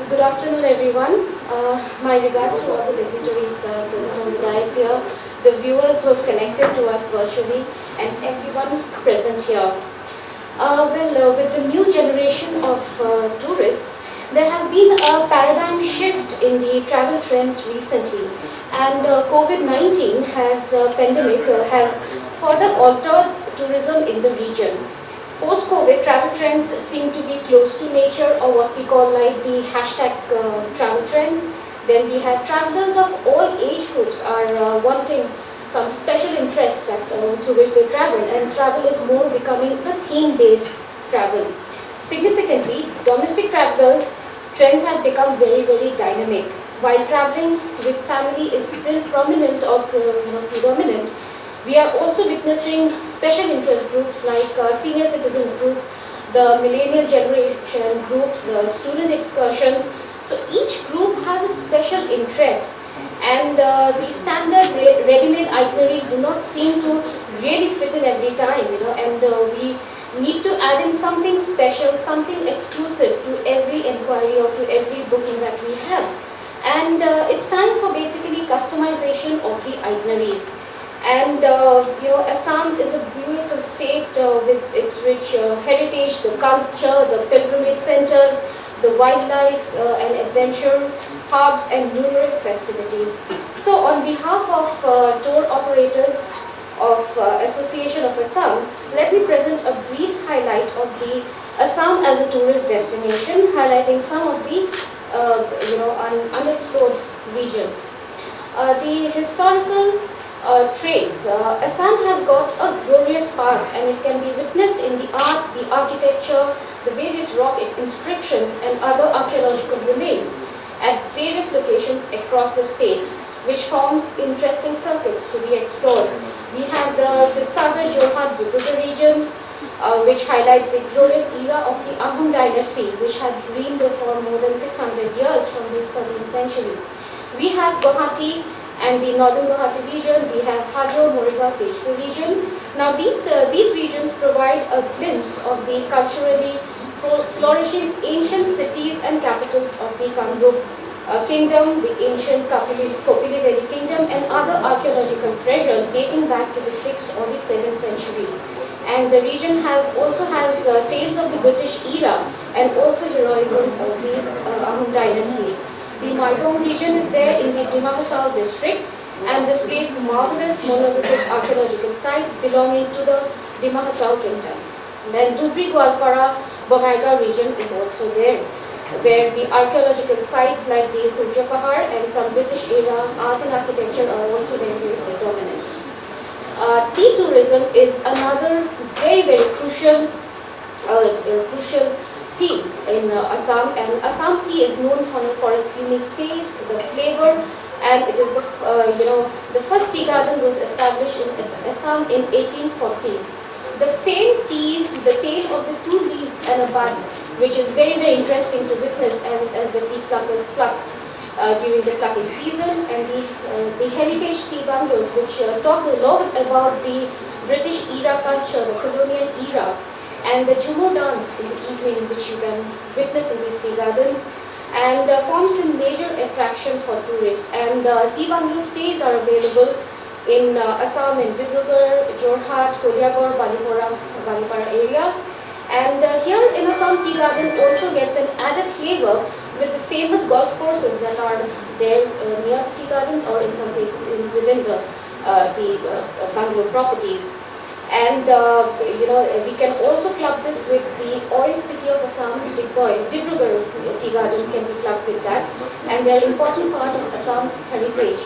Good afternoon, everyone. My regards to all the dignitaries present on the dais here, the viewers who have connected to us virtually, and everyone present here. With the new generation of tourists, there has been a paradigm shift in the travel trends recently, and COVID-19 pandemic has further altered tourism in the region. Post-COVID, travel trends seem to be close to nature, or what we call like the hashtag travel trends. Then we have travelers of all age groups are wanting some special interest to which they travel, and travel is more becoming the theme-based travel. Significantly, domestic travelers trends have become very, very dynamic. While traveling with family is still prominent or predominant, we are also witnessing special interest groups like senior citizen group, the millennial generation groups, the student excursions. So each group has a special interest, and the standard ready-made itineraries do not seem to really fit in every time, and we need to add in something special, something exclusive to every inquiry or to every booking that we have. And it's time for basically customization of the itineraries. And Assam is a beautiful state with its rich heritage, the culture, the pilgrimage centers, the wildlife and adventure hubs, and numerous festivities. So on behalf of tour operators of Association of Assam, let me present a brief highlight of the Assam as a tourist destination, highlighting some of the unexplored regions. The historical traits. Assam has got a glorious past, and it can be witnessed in the art, the architecture, the various rock inscriptions and other archaeological remains at various locations across the states, which forms interesting circuits to be explored. We have the Sivsagar, Jorhat, Dibrugarh region, which highlights the glorious era of the Ahom dynasty, which had reigned for more than 600 years from the 13th century. We have Guwahati and the northern Guwahati region. We have Hajo, Morega, Tejpur region. Now these regions provide a glimpse of the culturally flourishing ancient cities and capitals of the Kamrup kingdom, the ancient Kopili Valley kingdom, and other archaeological treasures dating back to the 6th or the 7th century. And the region also has tales of the British era and also heroism of the Ahom dynasty. The Maibong region is there in the Dima Hasao district and displays marvelous monolithic archaeological sites belonging to the Dima Hasao kingdom. Then Dubri Gwalpara Bongaigaon region is also there, where the archaeological sites like the Khurja Pahar and some British era art and architecture are also very, very dominant. Tea tourism is another very, very crucial theme in Assam, and Assam tea is known for its unique taste, the flavor, and it is the first tea garden was established in Assam in 1840s. The famed tea, the tale of the two leaves and a bud, which is very, very interesting to witness as the tea pluckers pluck during the plucking season, and the heritage tea bungalows, which talk a lot about the British era culture, the colonial era, and the Jhumur dance in the evening, which you can witness in these tea gardens, and forms the major attraction for tourists. And tea bungalow stays are available in Assam, in Dibrugarh, Jorhat, Koliagor, Balipara areas. And here in Assam, tea garden also gets an added flavor with the famous golf courses that are there near the tea gardens, or in some cases within the bungalow properties. And we can also club this with the oil city of Assam, Dibrugarh tea gardens can be clubbed with that, and they are an important part of Assam's heritage,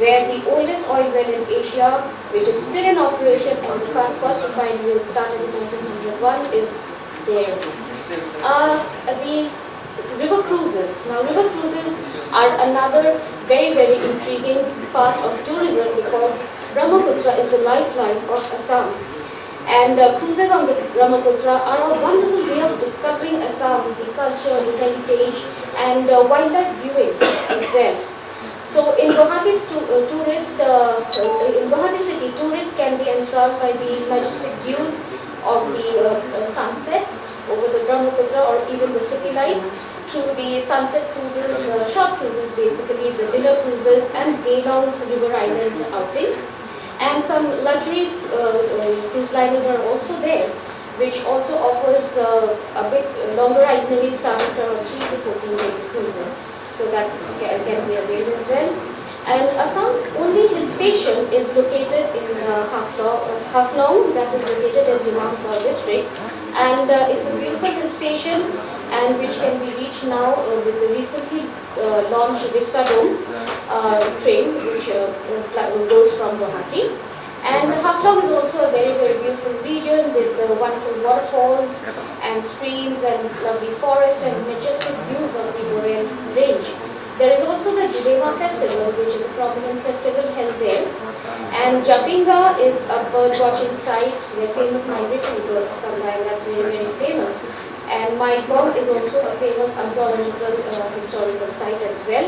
where the oldest oil well in Asia, which is still in operation, and the first refinery started in 1901, is there. The river cruises. Now river cruises are another very, very intriguing part of tourism, because Brahmaputra is the lifeline of Assam, and cruises on the Brahmaputra are a wonderful way of discovering Assam, the culture, the heritage, and wildlife viewing as well. So in Guwahati city, tourists can be enthralled by the majestic views of the sunset over the Brahmaputra, or even the city lights. through the sunset cruises, the short cruises basically, the dinner cruises and day-long river island outings. And some luxury cruise liners are also there, which also offers a bit longer itinerary starting from 3 to 14 days cruises. So that can be availed as well. And Assam's only hill station is located in Haflong, that is located in Dimapsar district. And it's a beautiful hill station, and which can be reached now with the recently launched Vista Train, which goes from Guwahati. And Haflong is also a very, very beautiful region with wonderful waterfalls and streams and lovely forests and majestic views of the Boreal range. There is also the Judema festival, which is a prominent festival held there. And Japinga is a bird watching site where famous migratory birds come by, and that's very, very famous. And Maibong is also a famous archaeological historical site as well.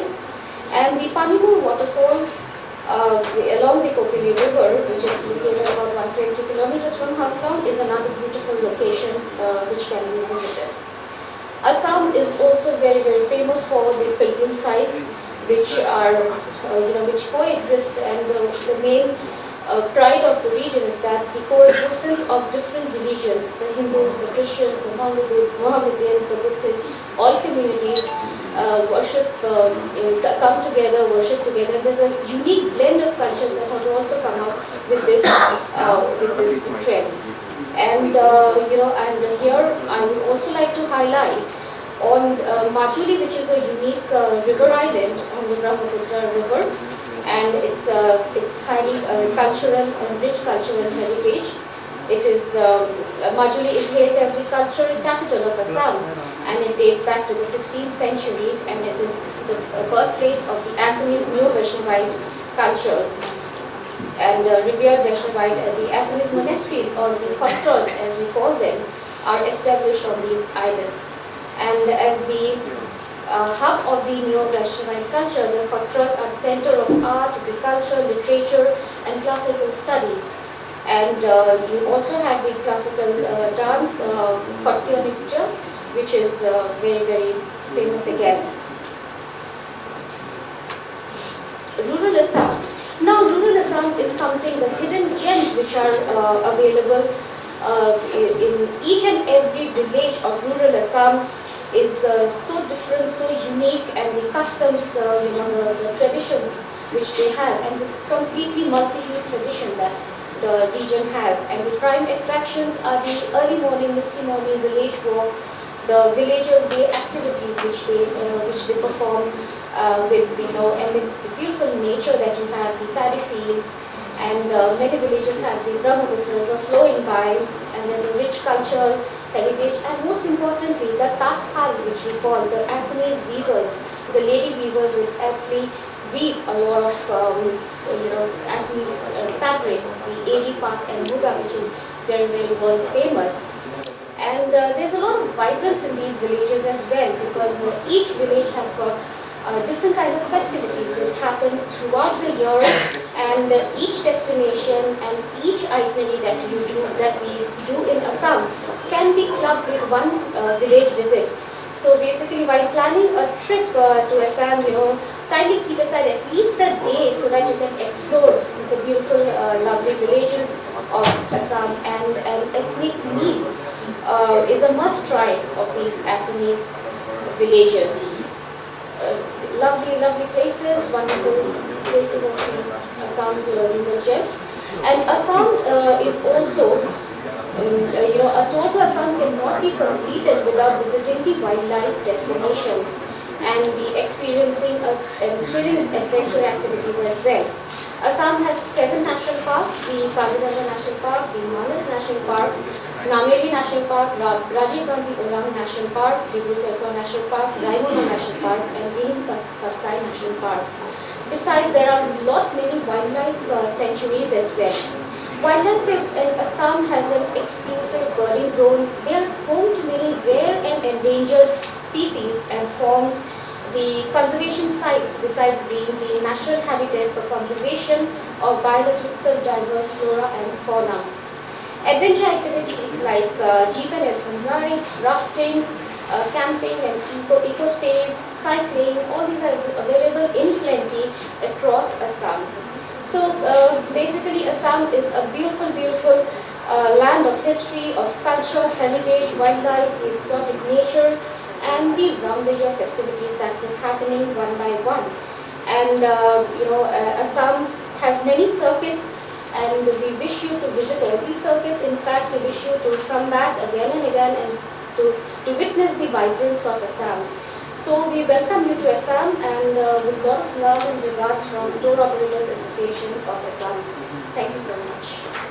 And the Panimur waterfalls along the Kopili River, which is located about 120 kilometers from Haflong, is another beautiful location which can be visited. Assam is also very, very famous for the pilgrim sites, which are, which coexist, and the main pride of the region is that the coexistence of different religions, the Hindus, the Christians, the Mohammedans, the Buddhists, all communities come together, worship together. There's a unique blend of cultures that have also come out with this trends. And and here I would also like to highlight on Majuli, which is a unique river island on the Brahmaputra River, and it's highly cultural and rich cultural heritage. It is Majuli is hailed as the cultural capital of Assam, and it dates back to the 16th century, and it is the birthplace of the Assamese Neo-Vaishnavite cultures. And revered Vaishnavite, the Assamese monasteries, or the khatras as we call them, are established on these islands. And as the hub of the Neo-Vaishnavite culture, the khatras are the center of art, the culture, literature, and classical studies. And you also have the classical dance, Khattiya Nritya, which is very, very famous again. Rural Assam. Now, rural Assam is something, the hidden gems which are available in each and every village of rural Assam is so different, so unique, and the customs, the traditions which they have, and this is completely multi-hued tradition that the region has. And the prime attractions are the early morning, misty morning village walks, the villagers' day activities which they perform. Amidst the beautiful nature that you have, the paddy fields, and many villages have the Brahmaputra River flowing by, and there's a rich culture, heritage, and most importantly, the tathal, which we call the Assamese weavers, the lady weavers will aptly weave a lot of Assamese fabrics, the eri pak and muga, which is very, very world famous. And there's a lot of vibrance in these villages as well, because each village has got different kind of festivities which happen throughout the year, and each destination and each itinerary that we do in Assam can be clubbed with one village visit. So basically, while planning a trip to Assam, kindly keep aside at least a day so that you can explore the beautiful, lovely villages of Assam. And an ethnic meal is a must try of these Assamese villages. Lovely, lovely places, wonderful places of the Assam's rural gems. And Assam is also, a tour to Assam cannot be completed without visiting the wildlife destinations and the experiencing thrilling adventure activities as well. Assam has 7 national parks: the Kaziranga National Park, the Manas National Park, Nameri National Park, Rajiv Gandhi Orang National Park, Dibru-Saikhowa National Park, Raimono National Park, and Deen Patkai National Park. Besides, there are many wildlife sanctuaries as well. Wildlife in Assam has an exclusive birding zones. They are home to many rare and endangered species and forms the conservation sites, besides being the natural habitat for conservation of biological diverse flora and fauna. Adventure activities like jeep and elephant rides, rafting, camping and eco stays, cycling, all these are available in plenty across Assam. So basically Assam is a beautiful land of history, of culture, heritage, wildlife, the exotic nature, and the round-the-year festivities that keep happening one by one. And Assam has many circuits, and we wish you to visit all these circuits. In fact, we wish you to come back again and again and to witness the vibrance of Assam. So we welcome you to Assam, and with a lot of love and regards from Tour Operators Association of Assam. Thank you so much.